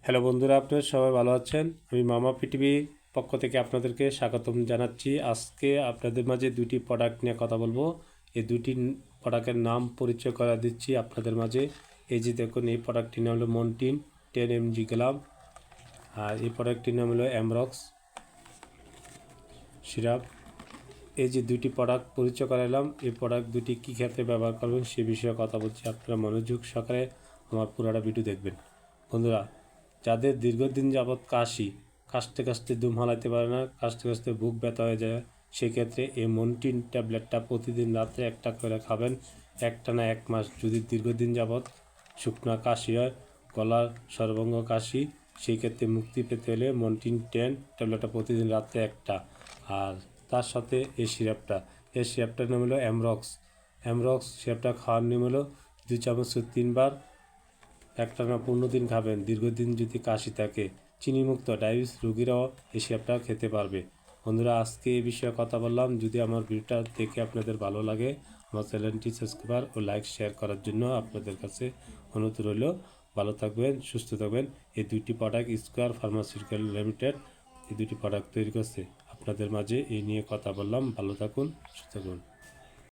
Hello বন্ধুরা, আপনারা সবাই ভালো আছেন? আমি মামা পিটিভি পক্ষ থেকে আপনাদেরকে স্বাগতম জানাচ্ছি। আজকে আপনাদের মাঝে দুটি প্রোডাক্ট নিয়ে কথা বলবো। এই দুটি প্রোডাক্টের নাম পরিচয় করা দিচ্ছি আপনাদের মাঝে। এই যে দেখুন, এই প্রোডাক্টটির নাম হলো মন্টিন 10 mg গ্লাম, আর এই প্রোডাক্টটির নাম হলো অ্যামরক্স সিরাপ। এই যে দুটি প্রোডাক্ট পরিচয় করালাম, এই প্রোডাক্ট দুটি কী ক্ষেত্রে ব্যবহার করবেন সে বিষয়ে কথা বলছি। আপনারা মনোযোগ সহকারে আমার পুরোটা ভিডিও দেখবেন। বন্ধুরা, যাদের দীর্ঘদিন যাবৎ কাশতে কাশতে দুম হালাইতে পারে না, কাশতে কাশতে বুক ব্যথা হয়ে যায়, সেক্ষেত্রে এই মন্টিন ট্যাবলেটটা প্রতিদিন রাত্রে একটা করে খাবেন। একটানা 1 মাস যদি দীর্ঘদিন যাবৎ শুকনো কাশি হয়, গলার সর্বাঙ্গ কাশি, সেই ক্ষেত্রে মুক্তি পেতে হলে মন্টিন 10 ট্যাবলেটটা প্রতিদিন রাত্রে একটা। আর তার সাথে এই সিরাপটার নাম হলো অ্যামরক্স সিরাপটা খাওয়ার নিয়ম হলো 2 চামচ 3 বার একটানা 15 দিন খাবেন। দীর্ঘদিন যদি কাশি থাকে, চিনিমুক্ত ডায়াবেটিস রোগীরাও এই সিরাপটা খেতে পারবে। বন্ধুরা, আজকে এই বিষয়ে কথা বললাম। যদি আমার ভিডিওটা দেখে আপনাদের ভালো লাগে, আমার চ্যানেলটি সাবস্ক্রাইব ও লাইক শেয়ার করার জন্য আপনাদের কাছে অনুরোধ রইল। ভালো থাকবেন, সুস্থ থাকবেন। এই দুইটি প্রোডাক্ট স্কোয়ার ফার্মাসিউটিক্যাল লিমিটেড এই দুটি প্রোডাক্ট তৈরি করছে। আপনাদের মাঝে এই নিয়ে কথা বললাম। ভালো থাকুন, সুস্থ থাকুন।